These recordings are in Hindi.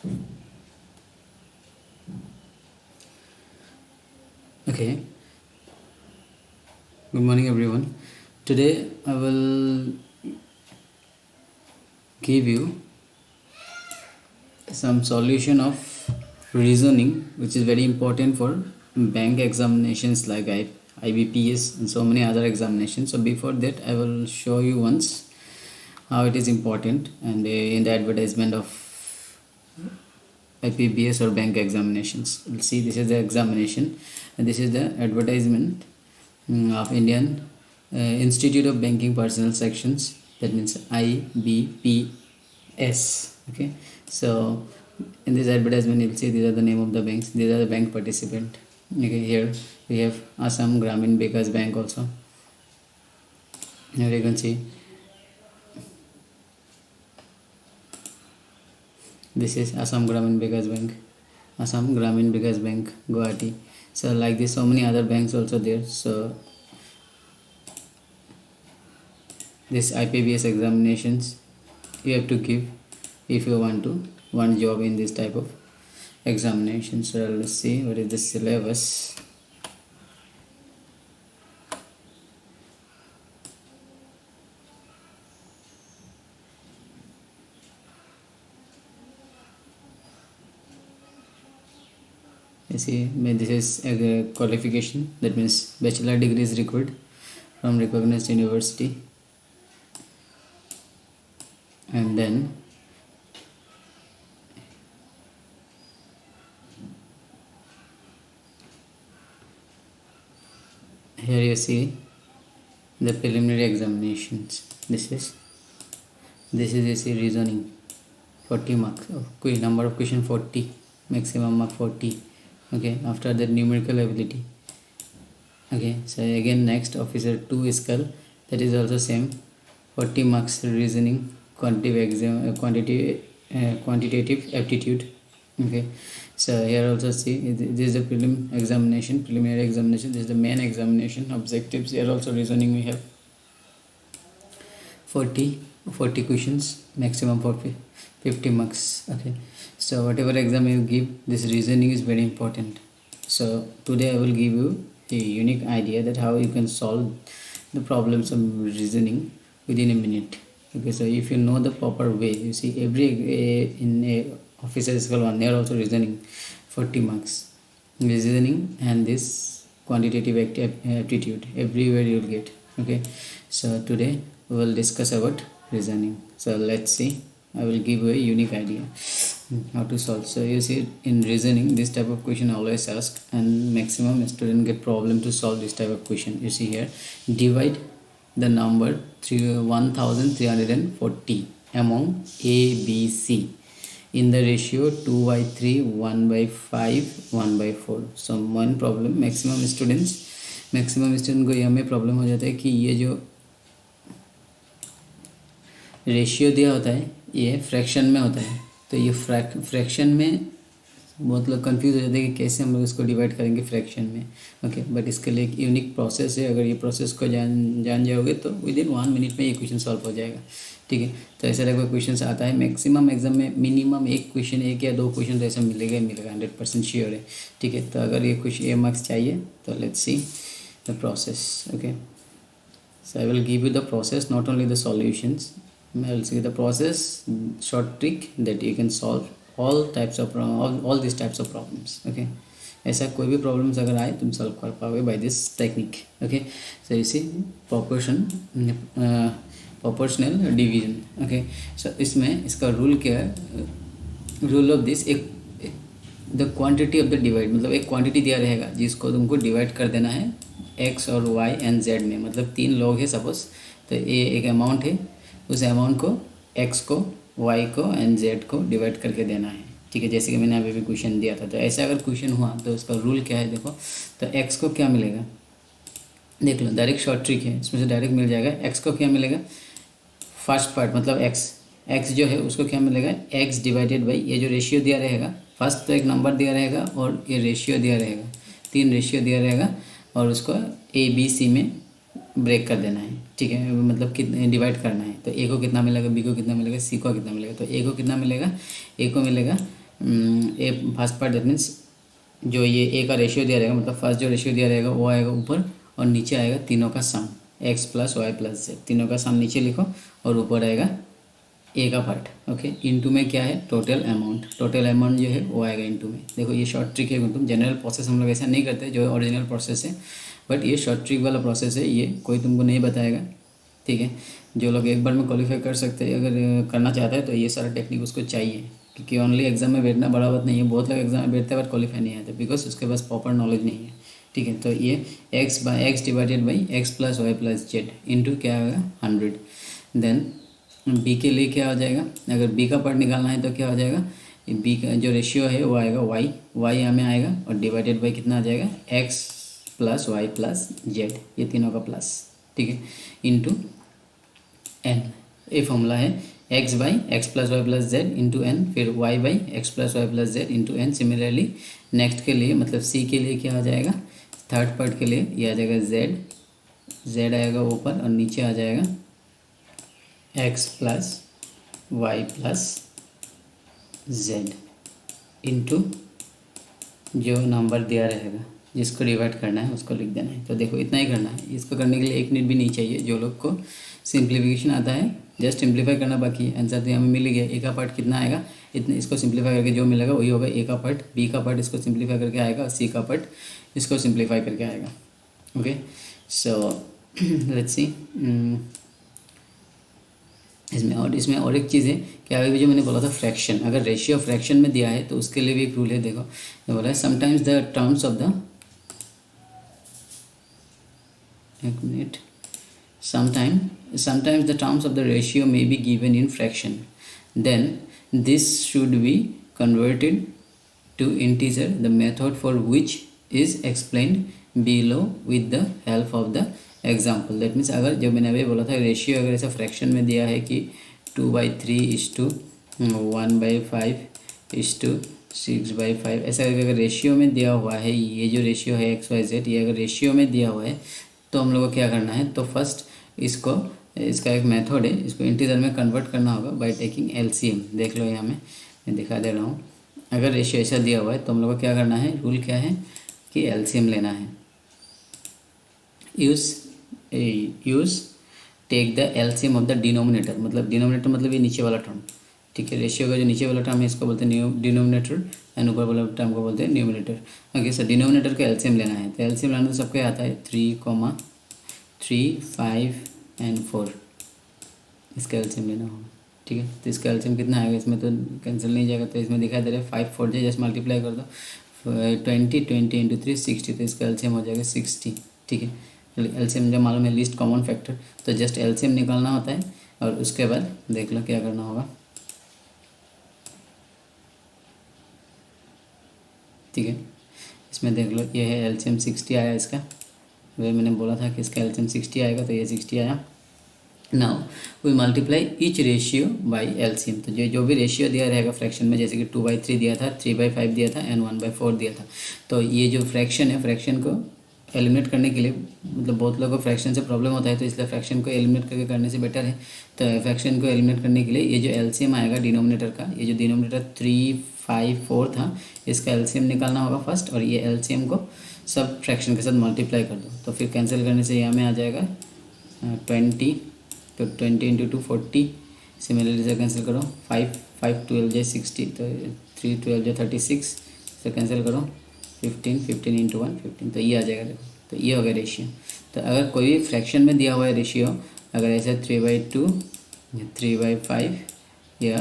Okay, good morning everyone. Today I will give you some solution of reasoning which is very important for bank examinations like IBPS and so many other examinations. So before that I will show you once how it is important and in the advertisement of IPBS or bank examinations. You'll see this is the examination and this is the advertisement of Indian Institute of Banking Personnel Sections, that means IBPS. Okay, so in this advertisement you'll see these are the name of the banks, these are the bank participant. Okay, here we have Assam Gramin Vikas Bank also. Here you can see this is Assam Gramin Vikas Bank, Assam Gramin Vikas Bank, Guwahati. So like this, so many other banks also there. So this IPBS examinations you have to give if you want job in this type of examination. So let's see what is the syllabus. You see, this is a qualification, that means bachelor degree is required from recognized university. And then here you see the preliminary examinations. This is you see reasoning, 40 marks, number of question 40, maximum mark 40. Okay, after that numerical ability. Okay, so again next officer 2 skill, that is also same, 40 marks reasoning, quantitative aptitude. Okay, so here also see this is the preliminary examination, this is the main examination objectives. Here also reasoning we have 40 questions, maximum for 50 marks. Okay, so whatever exam you give, this reasoning is very important. So today I will give you a unique idea that how you can solve the problems of reasoning within a minute. Okay, so if you know the proper way, you see in a officer skill 1 they are also reasoning 40 marks, reasoning and this quantitative aptitude everywhere you will get. Okay, so today we will discuss about reasoning. So let's see, I will give you a unique idea how to solve. So you see, in reasoning this type of question always asked and maximum student get problem to solve this type of question. You see here, divide the number 1340 among A, B, C in the ratio 2/3, 1/5, 1/4. So one problem, maximum student को यह में प्रॉब्लम हो जाता है कि ये जो रेशियो दिया होता है ये फ्रैक्शन में होता है, तो ये फ्रैक्शन में बहुत लोग कंफ्यूज हो जाते हैं कि कैसे हम लोग इसको डिवाइड करेंगे फ्रैक्शन में. ओके, बट इसके लिए एक यूनिक प्रोसेस है. अगर ये प्रोसेस को जान जाओगे तो विद इन 1 मिनट में ये क्वेश्चन सॉल्व हो जाएगा. ठीक है, तो ऐसा टाइप का क्वेश्चन आता है मैक्सिमम एग्जाम में. मिनिमम एक क्वेश्चन, 1 या 2 क्वेश्चन तो ऐसा मिलेगा 100% श्योर है. ठीक है, तो अगर ये कुछ ए मार्क्स चाहिए तो let's see the process. Okay, so I will give you the process, not only the solutions. I will see the process, short trick that you can solve all these types of problems. Okay, ऐसा कोई भी प्रॉब्लम्स अगर आए तुम सॉल्व कर पाओगे by this technique. Okay, so you see proportional division. Okay, so इसमें इसका रूल क्या है, rule of this, the quantity of the divide, मतलब एक क्वांटिटी दिया रहेगा जिसको तुमको डिवाइड कर देना है एक्स और वाई एंड जेड में. मतलब 3 लोग हैं सपोज, तो ये एक अमाउंट है, उस अमाउंट को एक्स को, वाई को एंड जेड को डिवाइड करके देना है. ठीक है, जैसे कि मैंने अभी भी क्वेश्चन दिया था. तो ऐसा अगर क्वेश्चन हुआ तो उसका रूल क्या है देखो. तो एक्स को क्या मिलेगा, देख लो, डायरेक्ट शॉर्ट ट्रिक है, इसमें से डायरेक्ट मिल जाएगा. एक्स को क्या मिलेगा, फर्स्ट पार्ट मतलब एक्स जो है उसको क्या मिलेगा, एक्स डिवाइडेड बाई ये जो रेशियो दिया रहेगा. फर्स्ट तो एक नंबर दिया रहेगा और ये रेशियो दिया रहेगा, 3 रेशियो दिया रहेगा और उसको ए बी सी में ब्रेक कर देना है. ठीक है, मतलब कितने डिवाइड करना है. तो ए को कितना मिलेगा, बी को कितना मिलेगा, सी को कितना मिलेगा. तो ए को कितना मिलेगा, ए को मिलेगा ए फर्स्ट पार्ट दैट मीन्स जो ये ए का रेशियो दिया रहेगा, मतलब फर्स्ट जो रेशियो दिया रहेगा वो आएगा ऊपर और नीचे आएगा तीनों का sum x plus y plus z, तीनों का सम नीचे लिखो और ऊपर आएगा ए का पार्ट। ओके, इनटू में क्या है टोटल अमाउंट, टोटल अमाउंट जो है वो आएगा इनटू में। देखो ये शॉर्ट ट्रिक है, तुम जनरल प्रोसेस हम लोग ऐसा नहीं करते जो ओरिजिनल प्रोसेस है, बट ये शॉर्ट ट्रिक वाला प्रोसेस है, ये कोई तुमको नहीं बताएगा। ठीक है, जो लोग एक बार में क्वालिफाई कर सकते हैं, अगर करना चाहता है तो ये सारा टेक्निक उसको चाहिए, क्योंकि ओनली एग्जाम में बैठना बड़ा बात नहीं है। बहुत लोग एग्जाम में बैठते हैं बट क्वालिफाई नहीं आते बिकॉज उसके पास प्रॉपर नॉलेज नहीं है। ठीक है, तो ये x divided by x plus y plus z into क्या होगा 100। देन बी के लिए क्या हो जाएगा, अगर बी का पार्ट निकालना है तो क्या हो जाएगा, बी का जो रेशियो है वो आएगा वाई हमें आएगा और डिवाइडेड बाई कितना आ जाएगा x plus y plus z, ये तीनों का प्लस। ठीक है, इंटू एन, ये फॉर्मूला है x by x plus y plus z into n, फिर y by x plus y plus z into n. Similarly next के लिए मतलब सी के लिए क्या आ जाएगा, थर्ड पार्ट के लिए ये आ जाएगा जेड आएगा ऊपर और नीचे आ जाएगा x plus y plus z into जो नंबर दिया रहेगा जिसको डिवाइड करना है उसको लिख देना है। तो देखो इतना ही करना है, इसको करने के लिए एक मिनट भी नहीं चाहिए। जो लोग को सिंप्लीफिकेशन आता है जस्ट सिंप्लीफाई करना बाकी है। आंसर तो हमें मिल गया, ए का पार्ट कितना आएगा, इतने इसको सिंप्लीफाई करके जो मिलेगा वही होगा ए का पार्ट, बी का पार्ट इसको सिंप्लीफाई करके आएगा और सी का पार्ट इसको सिंप्लीफाई करके आएगा। ओके, सो लेट्स सी इसमें और एक चीज़ है कि अभी जो मैंने बोला था फ्रैक्शन, अगर रेशियो फ्रैक्शन में दिया है तो उसके लिए भी एक रूल है। देखो ये बोला है sometimes the terms of the, एक minute, sometimes the terms of the ratio may be given in fraction, then this should be converted to integer, the method for which is explained below with the help of the example। that means अगर जो मैंने अभी बोला था रेशियो अगर ऐसा फ्रैक्शन में दिया है कि 2/3:1/5:6/5, ऐसा अगर रेशियो में दिया हुआ है, ये जो रेशियो है XYZ ये अगर रेशियो में दिया हुआ है तो हम लोग को क्या करना है, तो फर्स्ट इसका एक मेथड है, इसको इंटीजर में कन्वर्ट करना होगा बाय टेकिंग एलसीएम। देख लो यहाँ मैं दिखा दे रहा हूँ। अगर रेशियो ऐसा दिया हुआ है तो हम लोग को क्या करना है, रूल क्या है कि एलसीएम लेना है। Use take the LCM of the denominator, मतलब डिनोमिनेटर मतलब ये नीचे वाला टर्म। ठीक है, रेशियो का जो नीचे वाला टर्म है इसको बोलते हैं डिनोमिनेटर एंड ऊपर वाला टर्म को बोलते हैं न्यूमिनेटर। ओके, सो डिनोमिनेटर का एलसीएम लेना है, तो एलसीएम लाना तो सबको आता है 3, 5 एंड 4, इसका एलसीएम लेना होगा। ठीक है, तो इसका एलसीएम कितना आएगा, इसमें तो कैंसिल नहीं जाएगा, तो इसमें दिखाई दे रहा है 5 4 जस्ट मल्टीप्लाई कर दो 20 इंटू 3 60, तो इसका एलसीएम हो जाएगा 60। ठीक है, एलसीएम जब मालूम है लीस्ट कॉमन फैक्टर, तो जस्ट एलसीएम निकालना होता है और उसके बाद देख लो क्या करना होगा। ठीक है, इसमें देख लो ये है एलसीएम 60 आया इसका, वही मैंने बोला था कि इसका एलसीएम 60 आएगा, तो ये 60 आया। Now we multiply each ratio by LCM, तो जो भी रेशियो दिया रहेगा फ्रैक्शन में, जैसे कि 2/3 दिया था, 3/5 दिया था एंड 1/4 दिया था, तो ये जो फ्रैक्शन है फ्रैक्शन को एलिमिनेट करने के लिए, मतलब बहुत लोगों को फ्रैक्शन से प्रॉब्लम होता है, तो इसलिए फ्रैक्शन को एलिमिनेट करके करने से बेटर है। तो फ्रैक्शन को एलिमिनेट करने के लिए ये जो एलसीएम आएगा डिनोमिनेटर का, ये जो डिनोमिनेटर 3 5 4 था, इसका एलसीएम निकालना होगा फर्स्ट, और ये एलसीएम को सब फ्रैक्शन के साथ मल्टीप्लाई कर दो, तो फिर कैंसिल करने से यहाँ में आ जाएगा 20, तो 20 इंटू 2 40, सिमिलरली से कैंसिल करो 5 12 जो 60, तो 3 12 जो 36, से कैंसिल करो 15 इंटू 1 15, तो ये आ जाएगा। देखो तो ये हो गया रेशियो। तो अगर कोई भी फ्रैक्शन में दिया हुआ है रेशियो, अगर ऐसा 3/2 3/5 या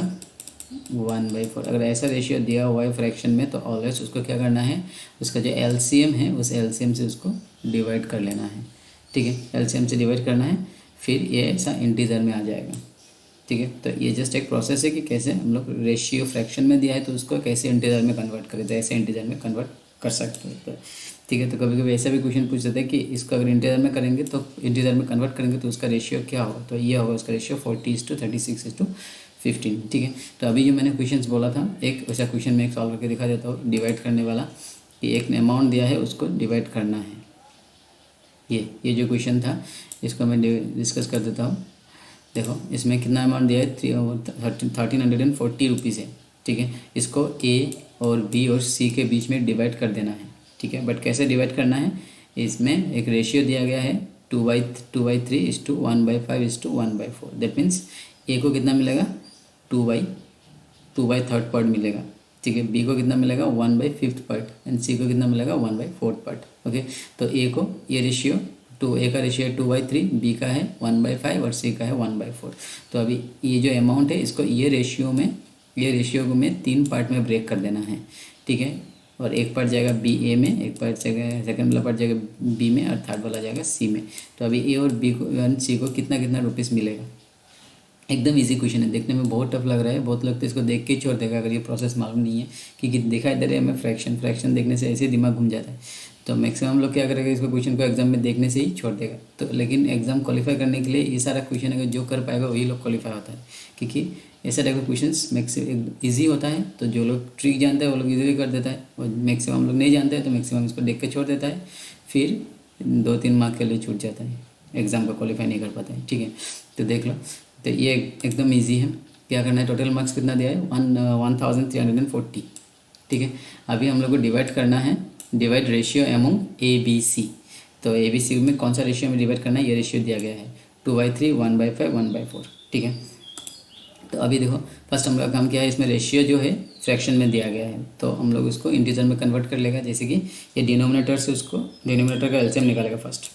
1/4, अगर ऐसा रेशियो दिया हुआ है फ्रैक्शन में, तो ऑलवेज उसको क्या करना है, उसका जो एलसीएम है उस एलसीएम से उसको डिवाइड कर लेना है। ठीक है, एलसीएम से डिवाइड करना है, फिर ये ऐसा इंटीजर में आ जाएगा। ठीक है, तो ये जस्ट एक प्रोसेस है कि कैसे हम लोग रेशियो फ्रैक्शन में दिया है तो उसको कैसे इंटीजर में कन्वर्ट करें, तो ऐसे इंटीजर में कन्वर्ट कर सकते हो। तो ठीक है, तो कभी कभी ऐसा भी क्वेश्चन पूछ सकते हैं कि इसको अगर इंटीजर में करेंगे तो इंटीजर में कन्वर्ट करेंगे तो उसका रेशियो क्या होगा, तो ये होगा उसका रेशियो 40:36:15। ठीक है, तो अभी जो मैंने क्वेश्चंस बोला था, एक वैसा क्वेश्चन मैं एक सॉल्व करके दिखा देता हूँ, डिवाइड करने वाला, कि एक अमाउंट दिया है उसको डिवाइड करना है। ये जो क्वेश्चन था इसको मैं डिस्कस कर देता हूँ। देखो इसमें कितना अमाउंट दिया है, 1340 रुपीज़ है। ठीक है। इसको ए और बी और सी के बीच में डिवाइड कर देना है, ठीक है। बट कैसे डिवाइड करना है, इसमें एक रेशियो दिया गया है 2/3 is to 1/5 is to 1/4। That means A को कितना मिलेगा 2/3 पार्ट मिलेगा, ठीक है। बी को कितना मिलेगा 1/5 पार्ट एंड सी को कितना मिलेगा 1/4 पार्ट। ओके, तो ए को ये रेशियो ए का रेशियो है 2/3, बी का है 1/5 और सी का है 1/4। तो अभी ये जो अमाउंट है इसको ये रेशियो में 3 पार्ट में ब्रेक कर देना है, ठीक है। और एक पार्ट जाएगा बी ए में, एक पार्ट सेकंड वाला पार्ट जाएगा बी में और थर्ड वाला जाएगा सी में। तो अभी ए और बी को एंड सी को कितना कितना रुपीज़ मिलेगा। एकदम इजी क्वेश्चन है, देखने में बहुत टफ लग रहा है, बहुत लोग तो इसको देख के छोड़ देगा अगर ये प्रोसेस मालूम नहीं है कि दिखाई दे रहे हैं हमें फ्रैक्शन देखने से ऐसे दिमाग घूम जाता है। तो मैक्सिमम लोग क्या करेगा, इसको क्वेश्चन को एग्जाम में देखने से ही छोड़ देगा। तो लेकिन एग्जाम क्वालिफाई करने के लिए ये सारा क्वेश्चन अगर जो कर पाएगा वही लोग क्वालिफाई होता है, क्योंकि ऐसा टाइप का क्वेश्चन मैक्सिमम ईजी होता है। तो जो लोग ट्रिक जानते हैं वो लोग इजीली कर देता है, और मैक्सिमम लोग नहीं जानते हैं तो मैक्सिमम इसको देख के छोड़ देता है, फिर 2-3 मार्क के लिए छूट जाता है, एग्जाम को क्वालिफाई नहीं कर पाता है, ठीक है। तो देख लो, तो ये एकदम ईजी है। क्या करना है, टोटल मार्क्स कितना दिया है 1340, ठीक है। अभी हम लोग को डिवाइड करना है, divide ratio among A B C. तो ए बी सी में कौन सा रेशियो में डिवाइड करना है, ये रेशियो दिया गया है 2/3, 1/5, 1/4, ठीक है। तो अभी देखो फर्स्ट हम लोग का काम क्या है, इसमें रेशियो जो है फ्रैक्शन में दिया गया है, तो हम लोग इसको इंटीजर में कन्वर्ट कर लेगा। जैसे कि ये डिनोमिनेटर से उसको डिनोमिनेटर का एलसीएम निकालेगा फर्स्ट,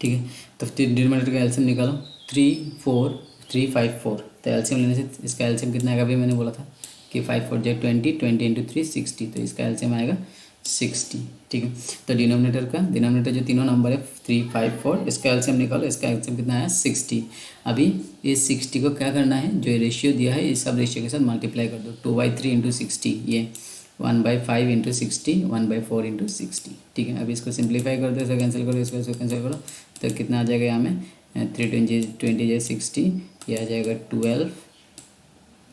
ठीक है। तो डिनोमिनेटर का एलसीएम निकालो 3 तो एलसीएम लेने से इसका एलसीएम कितना आएगा, अभी मैंने बोला था कि 5 4 जो 20 × 3 60, तो इसका एलसीएम आएगा 60, ठीक है। तो डिनोमिनेटर जो तीनों नंबर है 3 5 4, इसका एलसीएम निकालो, इसका एलसीएम कितना आया 60। अभी इस 60 को क्या करना है, जो रेशियो दिया है इस सब रेशियो के साथ मल्टीप्लाई कर दो, 2/3 × 60, ये 1/5 × 60, 1/4 × 60, ठीक है। अभी इसको सिंप्लीफाई कर दो, इसको कैंसिल करो, इसको कैंसिल करो, तो कितना आ जाएगा यहाँ में 3 × 60, ये आ जाएगा 12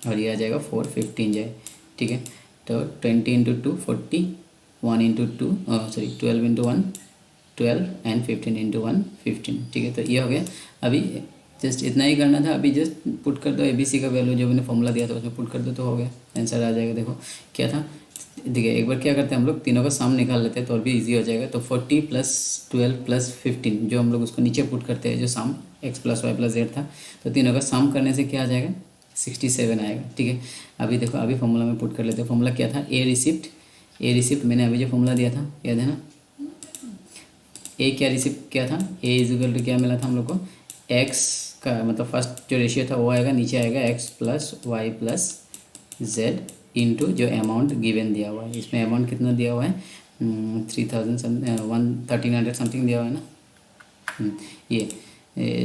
और ये आ जाएगा 4 15 जाए, ठीक है। तो 20 × 2 40, 1 × 2 12 × 1 12 एंड 15 × 1 15, ठीक है। तो ये हो गया। अभी जस्ट इतना ही करना था, अभी जस्ट पुट कर दो ए बी सी का वैल्यू जो मैंने फॉर्मूला दिया था उसमें पुट कर दो तो हो गया, आंसर आ जाएगा। देखो क्या था, देखिए एक बार क्या करते हैं हम लोग तीनों का सम निकाल लेते हैं तो और भी इजी हो जाएगा। तो 40 + 12 + 15 जो हम लोग उसको नीचे पुट करते हैं, जो सम x + y + z था, तो तीनों का सम करने से क्या आ जाएगा 67 आएगा, ठीक है। अभी देखो अभी फॉर्मूला में पुट कर लेते हैं। फॉर्मूला क्या था, ए रिसिप्ट मैंने अभी जो फॉर्मूला दिया था याद है ना, ए क्या रिसिप्ट क्या था, ए = क्या मिला था हम लोग को, x का मतलब फर्स्ट जो रेशियो था वो आएगा, नीचे आएगा x + y + z इंटू जो अमाउंट गिवन दिया हुआ है। इसमें अमाउंट कितना दिया हुआ है 1300 समथिंग दिया हुआ है ना, ये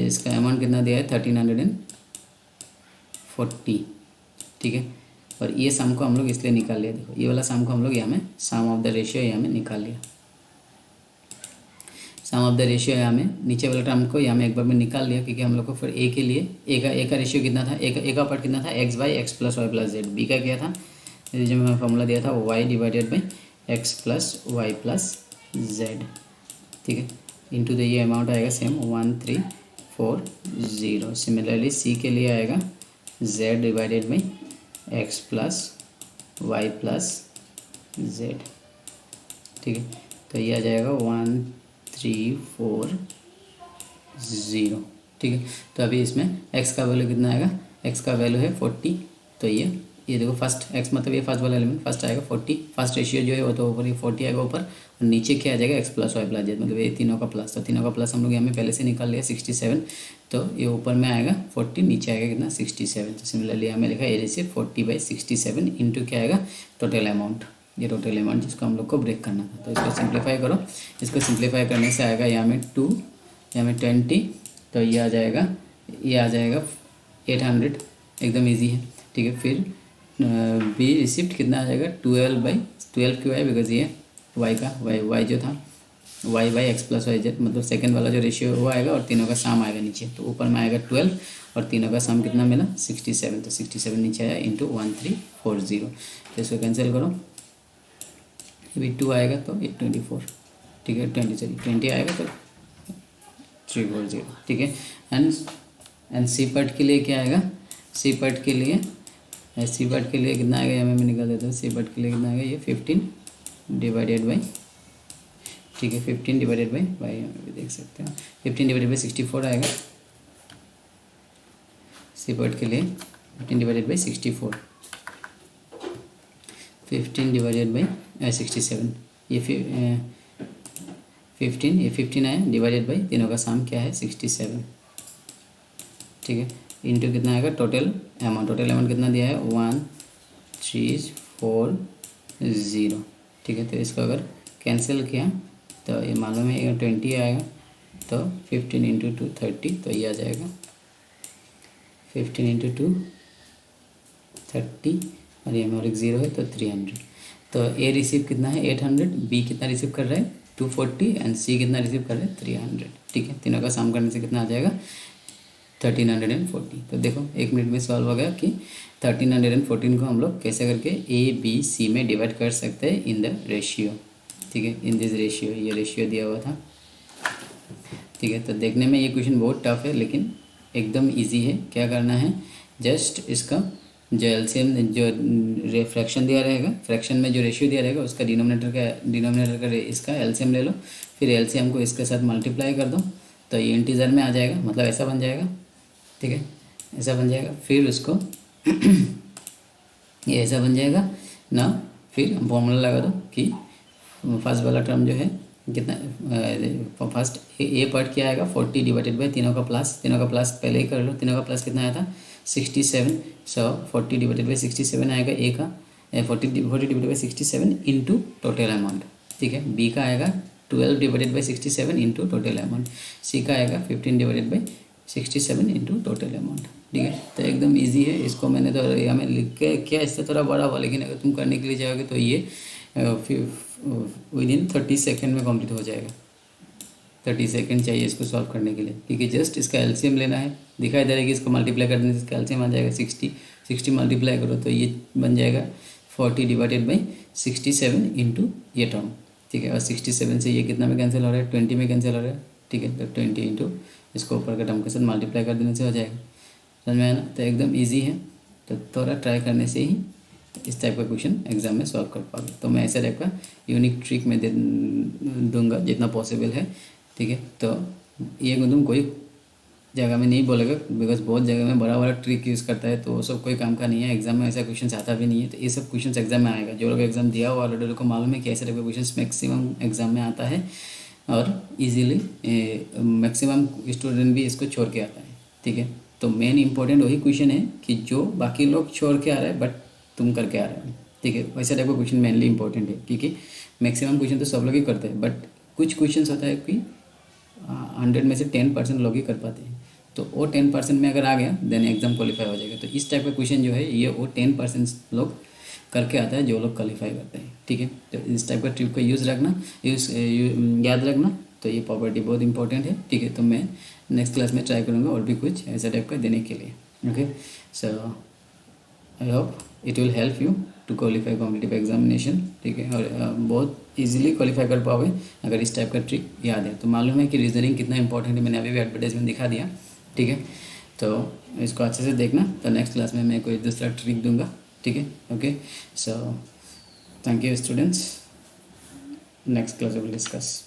इसका अमाउंट कितना दिया है 1340, ठीक है। और ये सम को हम लोग इसलिए निकाल लिया, देखो ये वाला सम को हम लोग यहाँ में सम ऑफ द रेशियो यहाँ में निकाल लिया, सम ऑफ द रेशियो यहाँ में नीचे वाला टर्म को यहाँ में एक बार में निकाल लिया, क्योंकि हम लोग को फिर ए के लिए ए का रेशियो कितना था, ए का पार्ट कितना था x + y + z, बी का क्या था जो मैं फॉर्मूला दिया था y / x + y + z, ठीक है, इंटू द ये अमाउंट आएगा सेम 1340। सिमिलरली सी के लिए आएगा z / x + y + z, ठीक है। तो ये आ जाएगा 1340, ठीक है। तो अभी इसमें x का वैल्यू कितना आएगा, x का वैल्यू है 40, तो ये देखो फर्स्ट x मतलब ये फर्स्ट वाला एलिमेंट फर्स्ट आएगा 40, फर्स्ट रेशियो जो है वो तो ऊपर ये 40 आएगा ऊपर, और नीचे क्या आ जाएगा x + y + z, मतलब ये तीनों का प्लस, तो तीनों का प्लस हम लोग यहाँ में पहले से निकाल लिया 67, तो ये ऊपर में आएगा 40, नीचे आएगा कितना 67। तो सिमिलरली यहाँ में लिखा ए रिसिप्ट 40/67 इंटू क्या आएगा टोटल अमाउंट, ये टोटल अमाउंट जिसको हम लोग को ब्रेक करना था। तो इसको सिंप्लीफाई करो, इसको सिंप्लीफाई करने से आएगा यहाँ में 2, यहाँ में 20, तो ये आ जाएगा 800, एकदम ईजी है, ठीक है। फिर बी रिसिप्ट कितना आ जाएगा 12/12 क्यों है, बिकॉज ये y जो था y/x + y z, मतलब सेकंड वाला जो रेशियो वो आएगा और तीनों का सम आएगा नीचे, तो ऊपर में आएगा 12 और तीनों का सम कितना मिला 67, तो 67 नीचे आया इंटू 1340, तो इसको कैंसिल करो, अभी 2 आएगा तो 24, ठीक है, 20 आएगा तो 340, ठीक है। एंड सी पार्ट के लिए क्या आएगा, सी पार्ट के लिए सी पार्ट के लिए कितना आएगा, यहाँ मैं निकाल देता हूँ। सी पार्ट के लिए कितना आएगा, ये 15 डिवाइडेड बाई, ठीक है 15 डिवाइडेड बाई यहाँ भी देख सकते हैं 15 डिवाइडेड बाई 64 आएगा। सी पार्ट के लिए 15 डिवाइडेड बाई 64, 15 डिवाइडेड बाई 67, ये 15, ये 15 आया डिवाइडेड बाई तीनों का सम क्या है 67, ठीक है, इंटू कितना आएगा टोटल अमाउंट। टोटल अमाउंट कितना दिया है 1340, ठीक है। तो इसको अगर कैंसिल किया तो ये मालूम है 20 आएगा, तो 15 इंटू 2 30, तो ये आ जाएगा 15 इंटू 2 30, और ये में और एक 0 है तो 300। तो ए रिसीव कितना है 800, बी कितना रिसीव कर रहा है 240, एंड सी कितना रिसीव कर रहा है 300, ठीक है। तीनों का सम करने से कितना आ जाएगा 1340। तो देखो 1 मिनट में सॉल्व हो गया कि 1314 को हम लोग कैसे करके ए बी सी में डिवाइड कर सकते हैं इन द रेशियो, ठीक है, इन दिस रेशियो, ये रेशियो दिया हुआ था, ठीक है। तो देखने में ये क्वेश्चन बहुत टफ है लेकिन एकदम इजी है। क्या करना है, जस्ट इसका जो एलसीएम जो फ्रैक्शन दिया रहेगा, फ्रैक्शन में जो रेशियो दिया रहेगा उसका डिनोमिनेटर का इसका एलसीएम ले लो, फिर एलसीएम को इसके साथ मल्टीप्लाई कर दो, तो ये इंटीजर में आ जाएगा, मतलब ऐसा बन जाएगा, ठीक है, ऐसा बन जाएगा। फिर उसको ये ऐसा बन जाएगा ना, फिर फॉर्मूला लगा दो कि फर्स्ट वाला टर्म जो है कितना, फर्स्ट ए पार्ट क्या आएगा 40 डिवाइडेड बाई तीनों का प्लस पहले ही कर लो, तीनों का प्लस कितना आया था 67, सो 40 डिवाइडेड बाई 67 आएगा ए का, 40 divided by 67 into total amount, ठीक है। बी का आएगा 12 divided by 67 into total amount, C का आएगा 15 divided by 67 into total amount, ठीक है। तो एकदम इजी है, इसको मैंने तो यहाँ में लिख के किया, इससे थोड़ा बड़ा हुआ, लेकिन अगर तुम करने के लिए जाओगे तो ये विदिन 30 सेकेंड में कंप्लीट हो जाएगा। 30 सेकेंड चाहिए इसको सॉल्व करने के लिए, क्योंकि जस्ट इसका एलसीएम लेना है, दिखाई दे रहा है कि इसको मल्टीप्लाई करने से इसका एलसीएम आ जाएगा 60 मल्टीप्लाई करो तो ये बन जाएगा 40 डिवाइडेड बाई 67 इंटू ये टर्म, ठीक है। और 67 से ये कितना में कैंसिल हो रहा है 20 में कैंसिल हो रहा है, ठीक है। तो 20 इंटू इसको ऊपर का टर्म के साथ मल्टीप्लाई कर देने से हो जाएगा, समझ में आया ना। तो एकदम ईजी है, तो थोड़ा ट्राई करने से ही इस टाइप का क्वेश्चन एग्जाम में सॉल्व कर पाओगे। तो मैं ऐसा टाइप का यूनिक ट्रिक में दे दूंगा जितना पॉसिबल है, ठीक है। तो ये तुम कोई जगह में नहीं बोलेगा, बिकॉज बहुत जगह में बड़ा ट्रिक यूज़ करता है, तो वो सब कोई काम का नहीं है। एग्जाम में ऐसा क्वेश्चन आता भी नहीं है, तो ये सब क्वेश्चन एग्जाम में आएगा। जो लोग एग्जाम दिया हुआ ऑलरेडी को मालूम है कि ऐसे टाइप का क्वेश्चन मैक्सिमम एग्जाम में आता है, और ईजिली मैक्सिमम स्टूडेंट भी इसको छोड़ के आता है, ठीक है। तो मेन इंपॉर्टेंट वही क्वेश्चन है कि जो बाकी लोग छोड़ के आ रहे हैं बट तुम करके आ रहे हो, ठीक है। वैसे टाइप का क्वेश्चन मेनली इंपॉर्टेंट है, क्योंकि मैक्सिमम क्वेश्चन तो सब लोग ही करते हैं, बट कुछ क्वेश्चन होता है कि 100 में से 10% लोग ही कर पाते हैं। तो वो 10% में अगर आ गया देन एग्जाम क्वालिफाई हो जाएगा। तो इस टाइप का क्वेश्चन जो है ये वो 10% लोग करके आता है जो लोग क्वालिफाई करते हैं, ठीक है। तो इस टाइप का ट्रिक को याद रखना। तो ये प्रॉपर्टी बहुत इंपॉर्टेंट है, ठीक है। तो मैं नेक्स्ट क्लास में ट्राई करूँगा और भी कुछ ऐसा टाइप का देने के लिए, okay. So I hope it will help you to qualify competitive examination, ठीक है। और बहुत इजीली क्वालिफाई कर पाओगे अगर इस टाइप का ट्रिक याद है। तो मालूम है कि रीजनिंग कितना इंपॉर्टेंट है, मैंने अभी भी एडवर्टाइजमेंट दिखा दिया, ठीक है। तो इसको अच्छे से देखना। तो नेक्स्ट क्लास में मैं कोई दूसरा ट्रिक दूंगा, ठीक है, okay. So thank you students, next class will discuss.